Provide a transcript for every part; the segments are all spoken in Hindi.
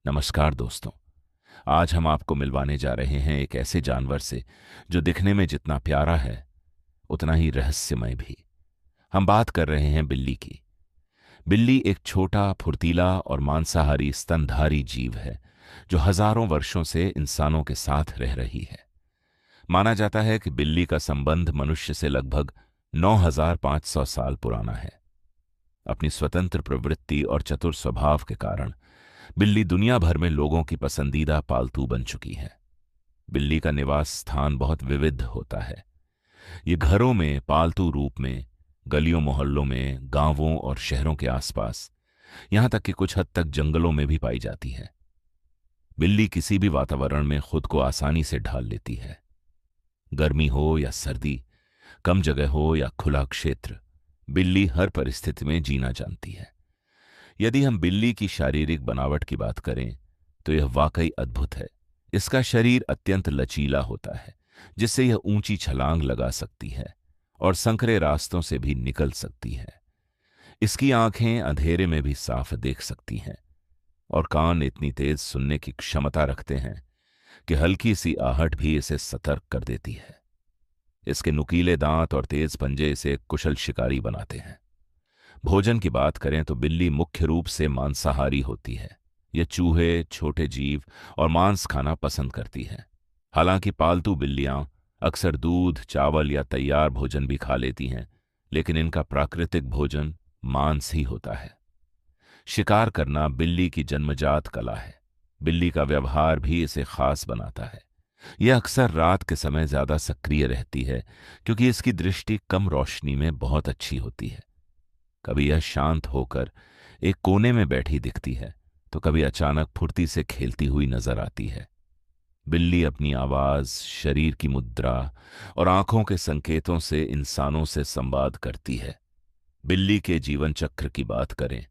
नमस्कार दोस्तों। आज हम आपको मिलवाने जा रहे हैं एक ऐसे जानवर से जो दिखने में जितना प्यारा है उतना ही रहस्यमय भी। हम बात कर रहे हैं बिल्ली की। बिल्ली एक छोटा, फुर्तीला और मांसाहारी स्तनधारी जीव है जो हजारों वर्षों से इंसानों के साथ रह रही है। माना जाता है कि बिल्ली का संबंध मनुष्य से लगभग 9500 साल पुराना है। अपनी स्वतंत्र प्रवृत्ति और चतुर स्वभाव के कारण बिल्ली दुनिया भर में लोगों की पसंदीदा पालतू बन चुकी है। बिल्ली का निवास स्थान बहुत विविध होता है। ये घरों में, पालतू रूप में, गलियों मोहल्लों में, गांवों और शहरों के आसपास, यहां तक कि कुछ हद तक जंगलों में भी पाई जाती है। बिल्ली किसी भी वातावरण में खुद को आसानी से ढाल लेती है। गर्मी हो या सर्दी, कम जगह हो या खुला क्षेत्र, बिल्ली हर परिस्थिति में जीना जानती है। यदि हम बिल्ली की शारीरिक बनावट की बात करें तो यह वाकई अद्भुत है। इसका शरीर अत्यंत लचीला होता है जिससे यह ऊंची छलांग लगा सकती है और संकरे रास्तों से भी निकल सकती है। इसकी आंखें अंधेरे में भी साफ देख सकती हैं और कान इतनी तेज सुनने की क्षमता रखते हैं कि हल्की सी आहट भी इसे सतर्क कर देती है। इसके नुकीले दांत और तेज पंजे इसे एक कुशल शिकारी बनाते हैं। भोजन की बात करें तो बिल्ली मुख्य रूप से मांसाहारी होती है। यह चूहे, छोटे जीव और मांस खाना पसंद करती है। हालांकि पालतू बिल्लियां अक्सर दूध, चावल या तैयार भोजन भी खा लेती हैं, लेकिन इनका प्राकृतिक भोजन मांस ही होता है। शिकार करना बिल्ली की जन्मजात कला है। बिल्ली का व्यवहार भी इसे खास बनाता है। यह अक्सर रात के समय ज्यादा सक्रिय रहती है क्योंकि इसकी दृष्टि कम रोशनी में बहुत अच्छी होती है। कभी यह शांत होकर एक कोने में बैठी दिखती है तो कभी अचानक फुर्ती से खेलती हुई नजर आती है। बिल्ली अपनी आवाज, शरीर की मुद्रा और आंखों के संकेतों से इंसानों से संवाद करती है। बिल्ली के जीवन चक्र की बात करें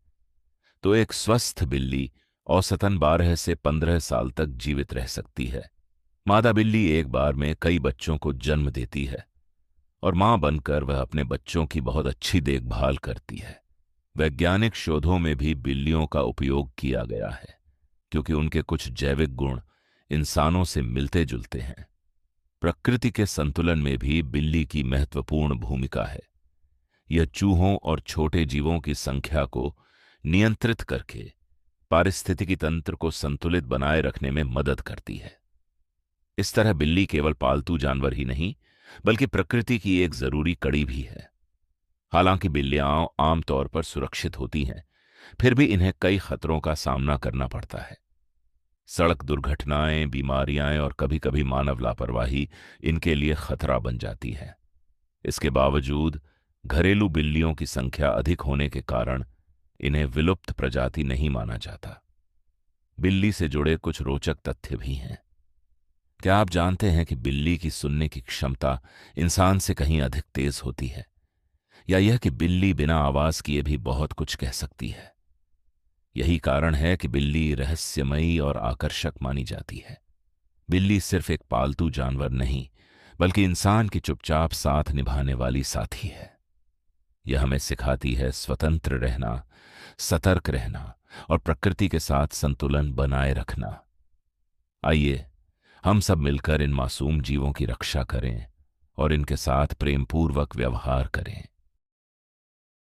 तो एक स्वस्थ बिल्ली औसतन 12 से 15 साल तक जीवित रह सकती है। मादा बिल्ली एक बार में कई बच्चों को जन्म देती है और मां बनकर वह अपने बच्चों की बहुत अच्छी देखभाल करती है। वैज्ञानिक शोधों में भी बिल्लियों का उपयोग किया गया है क्योंकि उनके कुछ जैविक गुण इंसानों से मिलते जुलते हैं। प्रकृति के संतुलन में भी बिल्ली की महत्वपूर्ण भूमिका है। यह चूहों और छोटे जीवों की संख्या को नियंत्रित करके पारिस्थितिकी तंत्र को संतुलित बनाए रखने में मदद करती है। इस तरह बिल्ली केवल पालतू जानवर ही नहीं बल्कि प्रकृति की एक जरूरी कड़ी भी है। हालांकि बिल्लियां आमतौर पर सुरक्षित होती हैं, फिर भी इन्हें कई खतरों का सामना करना पड़ता है। सड़क दुर्घटनाएं, बीमारियां और कभी कभी मानव लापरवाही इनके लिए खतरा बन जाती है। इसके बावजूद घरेलू बिल्लियों की संख्या अधिक होने के कारण इन्हें विलुप्त प्रजाति नहीं माना जाता। बिल्ली से जुड़े कुछ रोचक तथ्य भी हैं। क्या आप जानते हैं कि बिल्ली की सुनने की क्षमता इंसान से कहीं अधिक तेज होती है? या यह कि बिल्ली बिना आवाज किए भी बहुत कुछ कह सकती है? यही कारण है कि बिल्ली रहस्यमयी और आकर्षक मानी जाती है। बिल्ली सिर्फ एक पालतू जानवर नहीं बल्कि इंसान की चुपचाप साथ निभाने वाली साथी है। यह हमें सिखाती है स्वतंत्र रहना, सतर्क रहना और प्रकृति के साथ संतुलन बनाए रखना। आइए हम सब मिलकर इन मासूम जीवों की रक्षा करें और इनके साथ प्रेमपूर्वक व्यवहार करें।